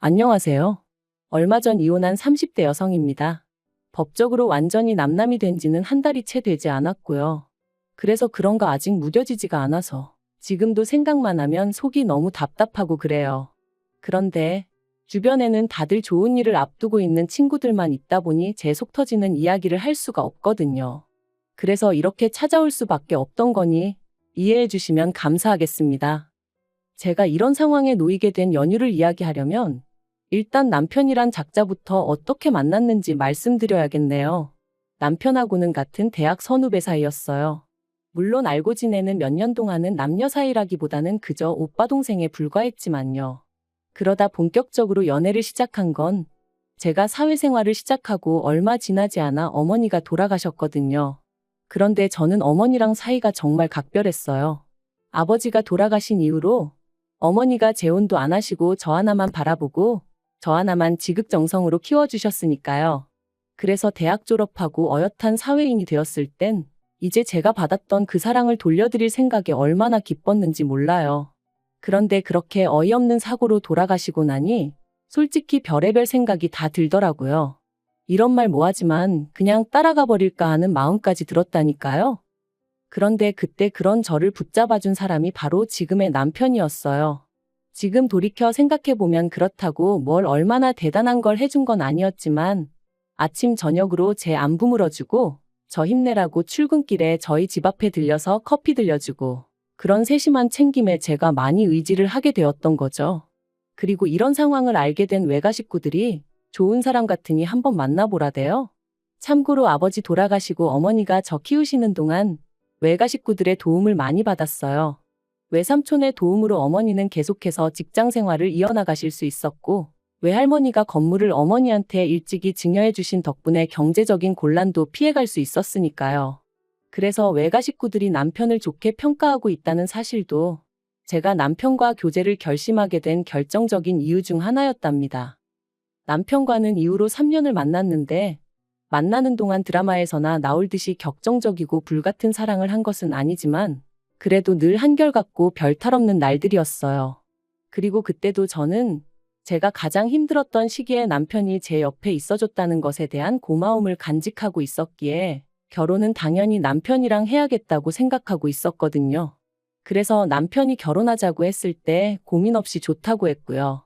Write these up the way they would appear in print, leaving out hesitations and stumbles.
안녕하세요. 얼마 전 이혼한 30대 여성입니다. 법적으로 완전히 남남이 된 지는 한 달이 채 되지 않았고요. 그래서 그런가 아직 무뎌지지가 않아서 지금도 생각만 하면 속이 너무 답답하고 그래요. 그런데 주변에는 다들 좋은 일을 앞두고 있는 친구들만 있다 보니 제 속 터지는 이야기를 할 수가 없거든요. 그래서 이렇게 찾아올 수밖에 없던 거니 이해해 주시면 감사하겠습니다. 제가 이런 상황에 놓이게 된 연유를 이야기하려면 일단 남편이란 작자부터 어떻게 만났는지 말씀드려야겠네요. 남편하고는 같은 대학 선후배 사이였어요. 물론 알고 지내는 몇 년 동안은 남녀 사이라기보다는 그저 오빠 동생에 불과했지만요. 그러다 본격적으로 연애를 시작한 건 제가 사회생활을 시작하고 얼마 지나지 않아 어머니가 돌아가셨거든요. 그런데 저는 어머니랑 사이가 정말 각별했어요. 아버지가 돌아가신 이후로 어머니가 재혼도 안 하시고 저 하나만 바라보고 저 하나만 지극정성으로 키워주셨으니까요. 그래서 대학 졸업하고 어엿한 사회인이 되었을 땐 이제 제가 받았던 그 사랑을 돌려드릴 생각에 얼마나 기뻤는지 몰라요. 그런데 그렇게 어이없는 사고로 돌아가시고 나니 솔직히 별의별 생각이 다 들더라고요. 이런 말 뭐하지만 그냥 따라가 버릴까 하는 마음까지 들었다니까요. 그런데 그때 그런 저를 붙잡아준 사람이 바로 지금의 남편이었어요. 지금 돌이켜 생각해보면 그렇다고 뭘 얼마나 대단한 걸 해준 건 아니었지만 아침 저녁으로 제 안부 물어주고 저 힘내라고 출근길에 저희 집 앞에 들려서 커피 들려주고 그런 세심한 챙김에 제가 많이 의지를 하게 되었던 거죠. 그리고 이런 상황을 알게 된 외가 식구들이 좋은 사람 같으니 한번 만나보라대요. 참고로 아버지 돌아가시고 어머니가 저 키우시는 동안 외가 식구들의 도움을 많이 받았어요. 외삼촌의 도움으로 어머니는 계속해서 직장 생활을 이어나가실 수 있었고, 외할머니가 건물을 어머니한테 일찍이 증여해 주신 덕분에 경제적인 곤란도 피해갈 수 있었으니까요. 그래서 외가 식구들이 남편을 좋게 평가하고 있다는 사실도 제가 남편과 교제를 결심하게 된 결정적인 이유 중 하나였답니다. 남편과는 이후로 3년을 만났는데 만나는 동안 드라마에서나 나올 듯이 격정적이고 불같은 사랑을 한 것은 아니지만 그래도 늘 한결같고 별 탈 없는 날들이었어요. 그리고 그때도 저는 제가 가장 힘들었던 시기에 남편이 제 옆에 있어줬다는 것에 대한 고마움을 간직하고 있었기에 결혼은 당연히 남편이랑 해야겠다고 생각하고 있었거든요. 그래서 남편이 결혼하자고 했을 때 고민 없이 좋다고 했고요.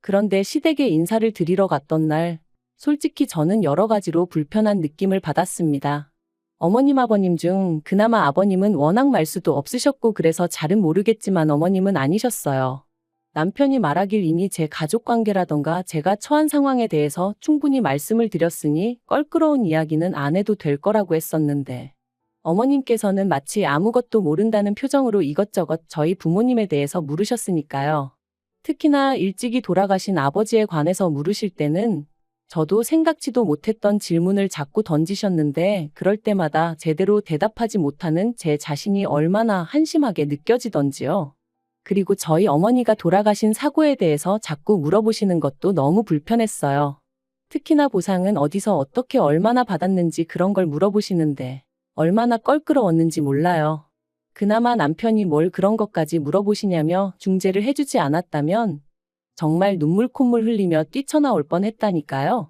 그런데 시댁에 인사를 드리러 갔던 날 솔직히 저는 여러 가지로 불편한 느낌을 받았습니다. 어머님 아버님 중 그나마 아버님은 워낙 말수도 없으셨고 그래서 잘은 모르겠지만 어머님은 아니셨어요. 남편이 말하길 이미 제 가족관계라던가 제가 처한 상황에 대해서 충분히 말씀을 드렸으니 껄끄러운 이야기는 안 해도 될 거라고 했었는데 어머님께서는 마치 아무것도 모른다는 표정으로 이것저것 저희 부모님에 대해서 물으셨으니까요. 특히나 일찍이 돌아가신 아버지에 관해서 물으실 때는 저도 생각지도 못했던 질문을 자꾸 던지셨는데 그럴 때마다 제대로 대답하지 못하는 제 자신이 얼마나 한심하게 느껴지던지요. 그리고 저희 어머니가 돌아가신 사고에 대해서 자꾸 물어보시는 것도 너무 불편했어요. 특히나 보상은 어디서 어떻게 얼마나 받았는지 그런 걸 물어보시는데 얼마나 껄끄러웠는지 몰라요. 그나마 남편이 뭘 그런 것까지 물어보시냐며 중재를 해주지 않았다면 정말 눈물 콧물 흘리며 뛰쳐나올 뻔했다니까요.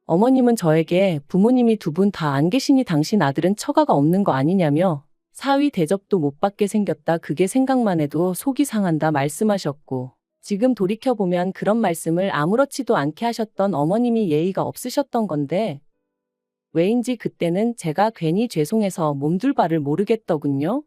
어머님은 저에게 부모님이 두 분 다 안 계시니 당신 아들은 처가가 없는 거 아니냐며 사위 대접도 못 받게 생겼다 그게 생각만 해도 속이 상한다 말씀하셨고 지금 돌이켜보면 그런 말씀을 아무렇지도 않게 하셨던 어머님이 예의가 없으셨던 건데 왜인지 그때는 제가 괜히 죄송해서 몸둘 바를 모르겠더군요.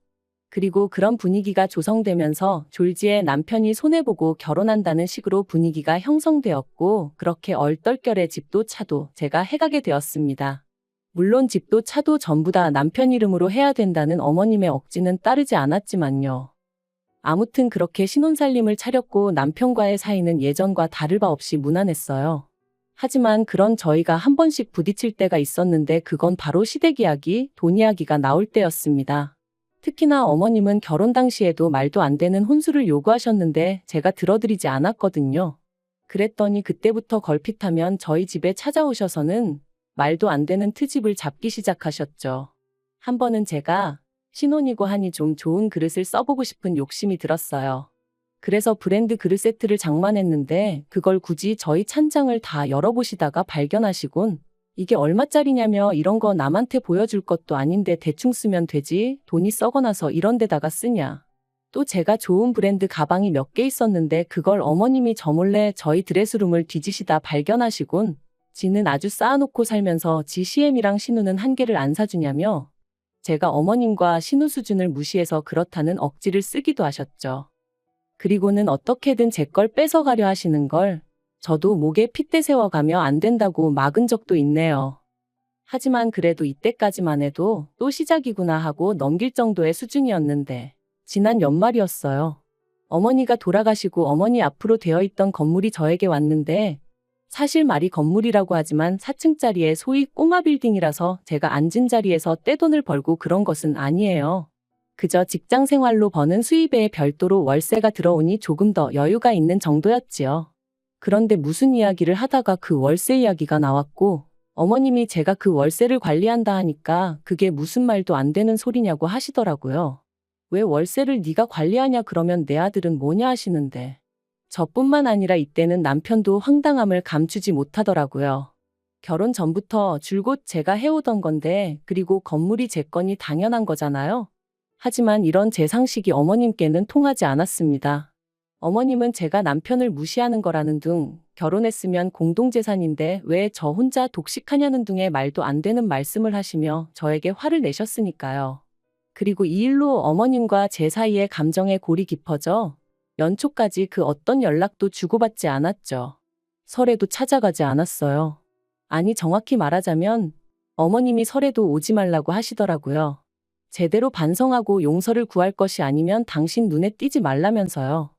그리고 그런 분위기가 조성되면서 졸지에 남편이 손해보고 결혼한다는 식으로 분위기가 형성되었고 그렇게 얼떨결에 집도 차도 제가 해가게 되었습니다. 물론 집도 차도 전부 다 남편 이름으로 해야 된다는 어머님의 억지는 따르지 않았지만요. 아무튼 그렇게 신혼살림을 차렸고 남편과의 사이는 예전과 다를 바 없이 무난했어요. 하지만 그런 저희가 한 번씩 부딪힐 때가 있었는데 그건 바로 시댁 이야기, 돈 이야기가 나올 때였습니다. 특히나 어머님은 결혼 당시에도 말도 안 되는 혼수를 요구하셨는데 제가 들어드리지 않았거든요. 그랬더니 그때부터 걸핏하면 저희 집에 찾아오셔서는 말도 안 되는 트집을 잡기 시작하셨죠. 한 번은 제가 신혼이고 하니 좀 좋은 그릇을 써보고 싶은 욕심이 들었어요. 그래서 브랜드 그릇 세트를 장만했는데 그걸 굳이 저희 찬장을 다 열어보시다가 발견하시곤 이게 얼마짜리냐며 이런 거 남한테 보여줄 것도 아닌데 대충 쓰면 되지 돈이 썩어나서 이런 데다가 쓰냐. 또 제가 좋은 브랜드 가방이 몇 개 있었는데 그걸 어머님이 저 몰래 저희 드레스룸을 뒤지시다 발견하시곤 지는 아주 쌓아놓고 살면서 지 CM이랑 신우는 한 개를 안 사주냐며 제가 어머님과 신우 수준을 무시해서 그렇다는 억지를 쓰기도 하셨죠. 그리고는 어떻게든 제 걸 뺏어가려 하시는 걸 저도 목에 핏대 세워가며 안 된다고 막은 적도 있네요. 하지만 그래도 이때까지만 해도 또 시작이구나 하고 넘길 정도의 수준이었는데 지난 연말이었어요. 어머니가 돌아가시고 어머니 앞으로 되어 있던 건물이 저에게 왔는데 사실 말이 건물이라고 하지만 4층짜리의 소위 꼬마 빌딩이라서 제가 앉은 자리에서 떼돈을 벌고 그런 것은 아니에요. 그저 직장 생활로 버는 수입에 별도로 월세가 들어오니 조금 더 여유가 있는 정도였지요. 그런데 무슨 이야기를 하다가 그 월세 이야기가 나왔고 어머님이 제가 그 월세를 관리한다 하니까 그게 무슨 말도 안 되는 소리냐고 하시더라고요. 왜 월세를 네가 관리하냐 그러면 내 아들은 뭐냐 하시는데 저뿐만 아니라 이때는 남편도 황당함을 감추지 못하더라고요. 결혼 전부터 줄곧 제가 해오던 건데 그리고 건물이 제 거니 당연한 거잖아요. 하지만 이런 제 상식이 어머님께는 통하지 않았습니다. 어머님은 제가 남편을 무시하는 거라는 둥, 결혼했으면 공동재산인데 왜 저 혼자 독식하냐는 둥의 말도 안 되는 말씀을 하시며 저에게 화를 내셨으니까요. 그리고 이 일로 어머님과 제 사이의 감정의 골이 깊어져 연초까지 그 어떤 연락도 주고받지 않았죠. 설에도 찾아가지 않았어요. 아니 정확히 말하자면 어머님이 설에도 오지 말라고 하시더라고요. 제대로 반성하고 용서를 구할 것이 아니면 당신 눈에 띄지 말라면서요.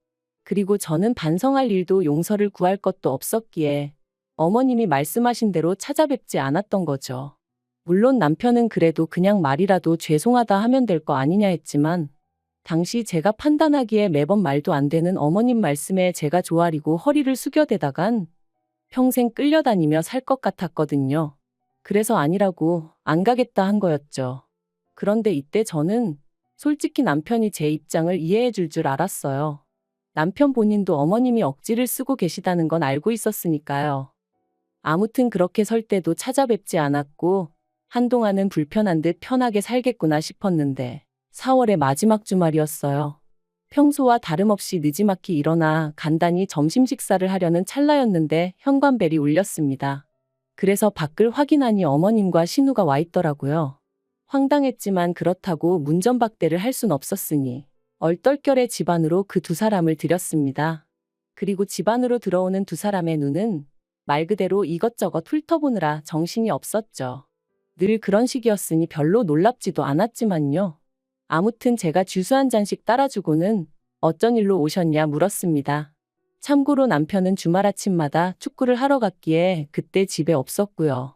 그리고 저는 반성할 일도 용서를 구할 것도 없었기에 어머님이 말씀하신 대로 찾아뵙지 않았던 거죠. 물론 남편은 그래도 그냥 말이라도 죄송하다 하면 될 거 아니냐 했지만 당시 제가 판단하기에 매번 말도 안 되는 어머님 말씀에 제가 조아리고 허리를 숙여대다간 평생 끌려다니며 살 것 같았거든요. 그래서 아니라고 안 가겠다 한 거였죠. 그런데 이때 저는 솔직히 남편이 제 입장을 이해해 줄 줄 알았어요. 남편 본인도 어머님이 억지를 쓰고 계시다는 건 알고 있었으니까요. 아무튼 그렇게 설 때도 찾아뵙지 않았고 한동안은 불편한 듯 편하게 살겠구나 싶었는데 4월의 마지막 주말이었어요. 평소와 다름없이 느지막이 일어나 간단히 점심 식사를 하려는 찰나였는데 현관벨이 울렸습니다. 그래서 밖을 확인하니 어머님과 신우가 와 있더라고요. 황당했지만 그렇다고 문전박대를 할 순 없었으니 얼떨결에 집 안으로 그 두 사람을 들였습니다. 그리고 집 안으로 들어오는 두 사람의 눈은 말 그대로 이것저것 훑어보느라 정신이 없었죠. 늘 그런 식이었으니 별로 놀랍지도 않았지만요. 아무튼 제가 주스 한 잔씩 따라주고는 어쩐 일로 오셨냐 물었습니다. 참고로 남편은 주말 아침마다 축구를 하러 갔기에 그때 집에 없었고요.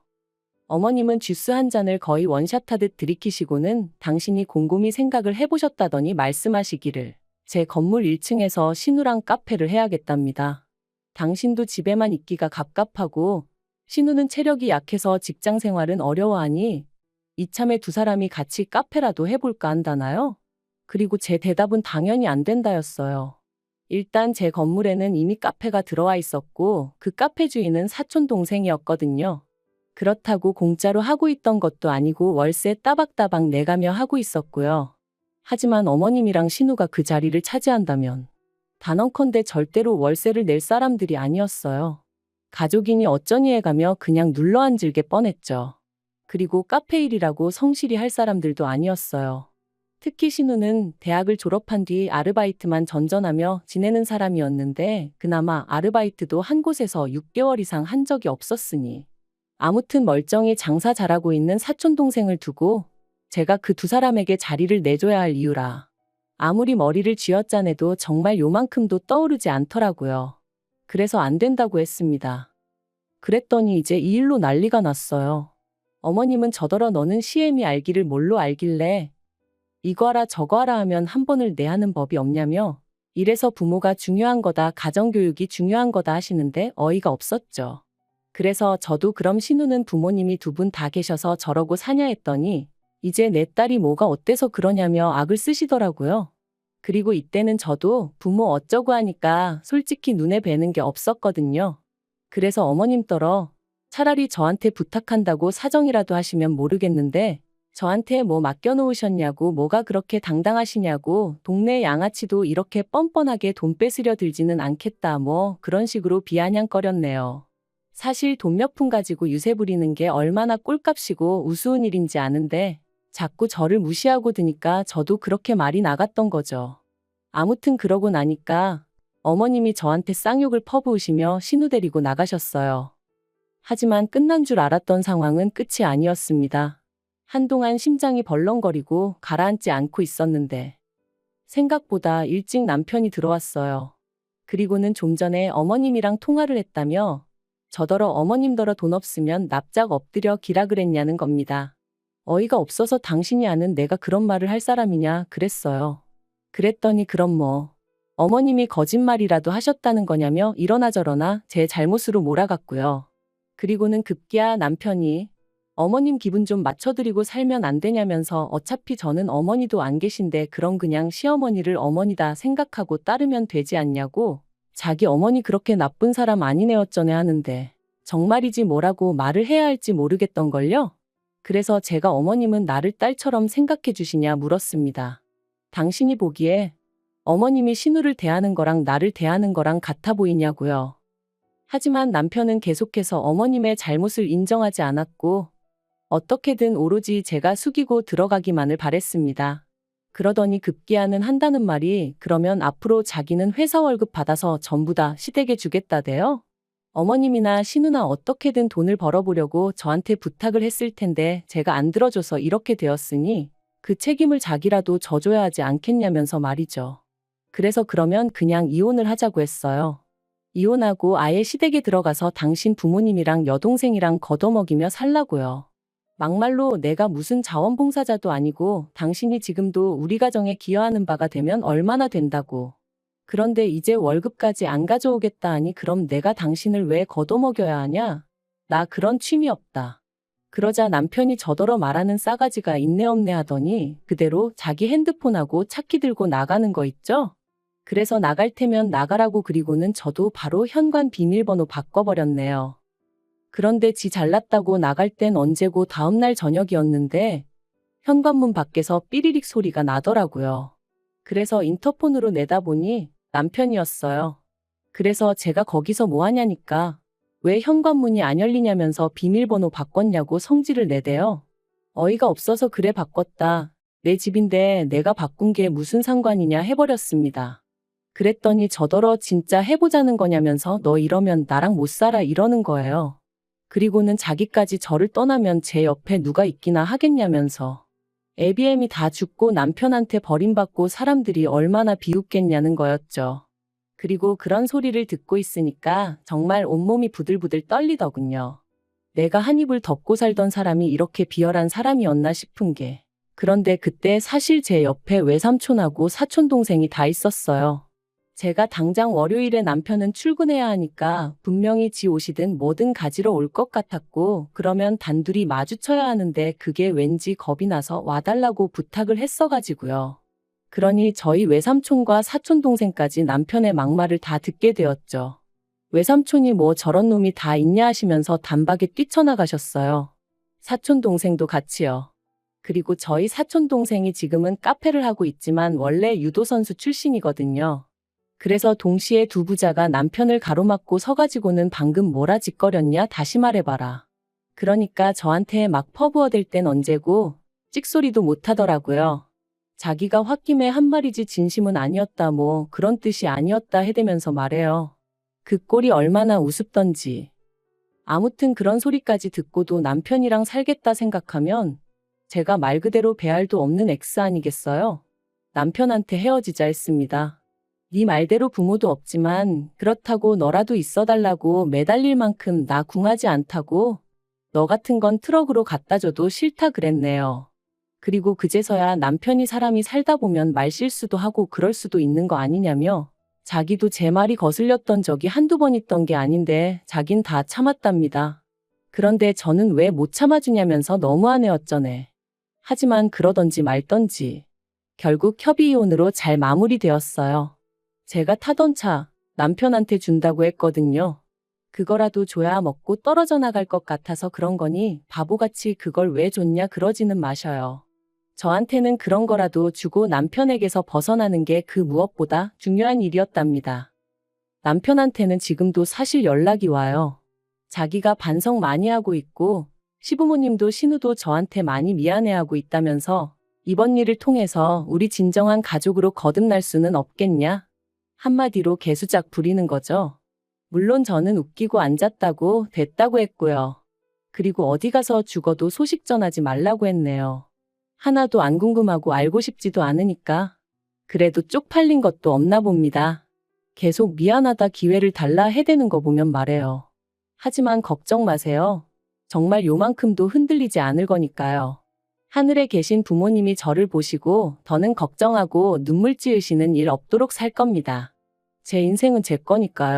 어머님은 주스 한 잔을 거의 원샷하듯 들이키시고는 당신이 곰곰이 생각을 해보셨다더니 말씀하시기를 제 건물 1층에서 신우랑 카페를 해야겠답니다. 당신도 집에만 있기가 갑갑하고 신우는 체력이 약해서 직장 생활은 어려워하니 이참에 두 사람이 같이 카페라도 해볼까 한다나요? 그리고 제 대답은 당연히 안 된다였어요. 일단 제 건물에는 이미 카페가 들어와 있었고 그 카페 주인은 사촌 동생이었거든요. 그렇다고 공짜로 하고 있던 것도 아니고 월세 따박따박 내가며 하고 있었고요. 하지만 어머님이랑 신우가 그 자리를 차지한다면 단언컨대 절대로 월세를 낼 사람들이 아니었어요. 가족이니 어쩌니 해가며 그냥 눌러앉을 게 뻔했죠. 그리고 카페 일이라고 성실히 할 사람들도 아니었어요. 특히 신우는 대학을 졸업한 뒤 아르바이트만 전전하며 지내는 사람이었는데 그나마 아르바이트도 한 곳에서 6개월 이상 한 적이 없었으니 아무튼 멀쩡히 장사 잘하고 있는 사촌동생을 두고 제가 그 두 사람에게 자리를 내줘야 할 이유라. 아무리 머리를 쥐어짜내도 정말 요만큼도 떠오르지 않더라고요. 그래서 안 된다고 했습니다. 그랬더니 이제 이 일로 난리가 났어요. 어머님은 저더러 너는 CM이 알기를 뭘로 알길래 이거 하라 저거 하라 하면 한 번을 내하는 법이 없냐며 이래서 부모가 중요한 거다 가정교육이 중요한 거다 하시는데 어이가 없었죠. 그래서 저도 그럼 신우는 부모님이 두 분 다 계셔서 저러고 사냐 했더니 이제 내 딸이 뭐가 어때서 그러냐며 악을 쓰시더라고요. 그리고 이때는 저도 부모 어쩌고 하니까 솔직히 눈에 뵈는 게 없었거든요. 그래서 어머님더러 차라리 저한테 부탁한다고 사정이라도 하시면 모르겠는데 저한테 뭐 맡겨놓으셨냐고 뭐가 그렇게 당당하시냐고 동네 양아치도 이렇게 뻔뻔하게 돈 뺏으려 들지는 않겠다 뭐 그런 식으로 비아냥거렸네요. 사실 돈 몇 푼 가지고 유세 부리는 게 얼마나 꼴값이고 우스운 일인지 아는데 자꾸 저를 무시하고 드니까 저도 그렇게 말이 나갔던 거죠. 아무튼 그러고 나니까 어머님이 저한테 쌍욕을 퍼부으시며 신우 데리고 나가셨어요. 하지만 끝난 줄 알았던 상황은 끝이 아니었습니다. 한동안 심장이 벌렁거리고 가라앉지 않고 있었는데 생각보다 일찍 남편이 들어왔어요. 그리고는 좀 전에 어머님이랑 통화를 했다며 저더러 어머님더러 돈 없으면 납작 엎드려 기라 그랬냐는 겁니다. 어이가 없어서 당신이 아는 내가 그런 말을 할 사람이냐 그랬어요. 그랬더니 그럼 뭐 어머님이 거짓말이라도 하셨다는 거냐며 이러나 저러나 제 잘못으로 몰아갔고요. 그리고는 급기야 남편이 어머님 기분 좀 맞춰드리고 살면 안 되냐면서 어차피 저는 어머니도 안 계신데 그럼 그냥 시어머니를 어머니다 생각하고 따르면 되지 않냐고 자기 어머니 그렇게 나쁜 사람 아니네 어쩌네 하는데 정말이지 뭐라고 말을 해야 할지 모르겠던걸요. 그래서 제가 어머님은 나를 딸처럼 생각해 주시냐 물었습니다. 당신이 보기에 어머님이 신우를 대하는 거랑 나를 대하는 거랑 같아 보이냐고요. 하지만 남편은 계속해서 어머님의 잘못을 인정하지 않았고 어떻게든 오로지 제가 숙이고 들어가기만을 바랬습니다. 그러더니 급기야는 한다는 말이 그러면 앞으로 자기는 회사 월급 받아서 전부 다 시댁에 주겠다대요? 어머님이나 신우나 어떻게든 돈을 벌어보려고 저한테 부탁을 했을 텐데 제가 안 들어줘서 이렇게 되었으니 그 책임을 자기라도 져줘야 하지 않겠냐면서 말이죠. 그래서 그러면 그냥 이혼을 하자고 했어요. 이혼하고 아예 시댁에 들어가서 당신 부모님이랑 여동생이랑 걷어먹이며 살라고요. 막말로 내가 무슨 자원봉사자도 아니고 당신이 지금도 우리 가정에 기여하는 바가 되면 얼마나 된다고. 그런데 이제 월급까지 안 가져오겠다 하니 그럼 내가 당신을 왜 걷어먹여야 하냐? 나 그런 취미 없다. 그러자 남편이 저더러 말하는 싸가지가 있네 없네 하더니 그대로 자기 핸드폰하고 차키 들고 나가는 거 있죠? 그래서 나갈 테면 나가라고 그리고는 저도 바로 현관 비밀번호 바꿔버렸네요. 그런데 지 잘났다고 나갈 땐 언제고 다음날 저녁이었는데 현관문 밖에서 삐리릭 소리가 나더라고요. 그래서 인터폰으로 내다보니 남편이었어요. 그래서 제가 거기서 뭐 하냐니까 왜 현관문이 안 열리냐면서 비밀번호 바꿨냐고 성질을 내대요. 어이가 없어서 그래 바꿨다. 내 집인데 내가 바꾼 게 무슨 상관이냐 해버렸습니다. 그랬더니 저더러 진짜 해보자는 거냐면서 너 이러면 나랑 못 살아 이러는 거예요. 그리고는 자기까지 저를 떠나면 제 옆에 누가 있기나 하겠냐면서 ABM이 다 죽고 남편한테 버림받고 사람들이 얼마나 비웃겠냐는 거였죠. 그리고 그런 소리를 듣고 있으니까 정말 온몸이 부들부들 떨리더군요. 내가 한 입을 덮고 살던 사람이 이렇게 비열한 사람이었나 싶은 게. 그런데 그때 사실 제 옆에 외삼촌하고 사촌동생이 다 있었어요. 제가 당장 월요일에 남편은 출근해야 하니까 분명히 지 옷이든 뭐든 가지러 올 것 같았고 그러면 단둘이 마주쳐야 하는데 그게 왠지 겁이 나서 와달라고 부탁을 했어가지고요. 그러니 저희 외삼촌과 사촌동생까지 남편의 막말을 다 듣게 되었죠. 외삼촌이 뭐 저런 놈이 다 있냐 하시면서 단박에 뛰쳐나가셨어요. 사촌동생도 같이요. 그리고 저희 사촌동생이 지금은 카페를 하고 있지만 원래 유도선수 출신이거든요. 그래서 동시에 두 부자가 남편을 가로막고 서가지고는 방금 뭐라 짓거렸냐 다시 말해봐라. 그러니까 저한테 막 퍼부어댈 땐 언제고 찍소리도 못하더라고요. 자기가 홧김에 한 말이지 진심은 아니었다 뭐 그런 뜻이 아니었다 해대면서 말해요. 그 꼴이 얼마나 우습던지. 아무튼 그런 소리까지 듣고도 남편이랑 살겠다 생각하면 제가 말 그대로 배알도 없는 X 아니겠어요? 남편한테 헤어지자 했습니다. 네 말대로 부모도 없지만 그렇다고 너라도 있어달라고 매달릴 만큼 나 궁하지 않다고 너 같은 건 트럭으로 갖다 줘도 싫다 그랬네요. 그리고 그제서야 남편이 사람이 살다 보면 말실수도 하고 그럴 수도 있는 거 아니냐며 자기도 제 말이 거슬렸던 적이 한두 번 있던 게 아닌데 자긴 다 참았답니다. 그런데 저는 왜 못 참아주냐면서 너무하네 어쩌네. 하지만 그러던지 말던지 결국 협의 이혼으로 잘 마무리되었어요. 제가 타던 차 남편한테 준다고 했거든요. 그거라도 줘야 먹고 떨어져 나갈 것 같아서 그런 거니 바보같이 그걸 왜 줬냐 그러지는 마셔요. 저한테는 그런 거라도 주고 남편에게서 벗어나는 게 그 무엇보다 중요한 일이었답니다. 남편한테는 지금도 사실 연락이 와요. 자기가 반성 많이 하고 있고 시부모님도 신우도 저한테 많이 미안해하고 있다면서 이번 일을 통해서 우리 진정한 가족으로 거듭날 수는 없겠냐? 한마디로 개수작 부리는 거죠. 물론 저는 웃기고 앉았다고 됐다고 했고요. 그리고 어디 가서 죽어도 소식 전하지 말라고 했네요. 하나도 안 궁금하고 알고 싶지도 않으니까. 그래도 쪽팔린 것도 없나 봅니다. 계속 미안하다 기회를 달라 해대는 거 보면 말해요. 하지만 걱정 마세요. 정말 요만큼도 흔들리지 않을 거니까요. 하늘에 계신 부모님이 저를 보시고 더는 걱정하고 눈물 찌으시는 일 없도록 살 겁니다. 제 인생은 제 거니까요.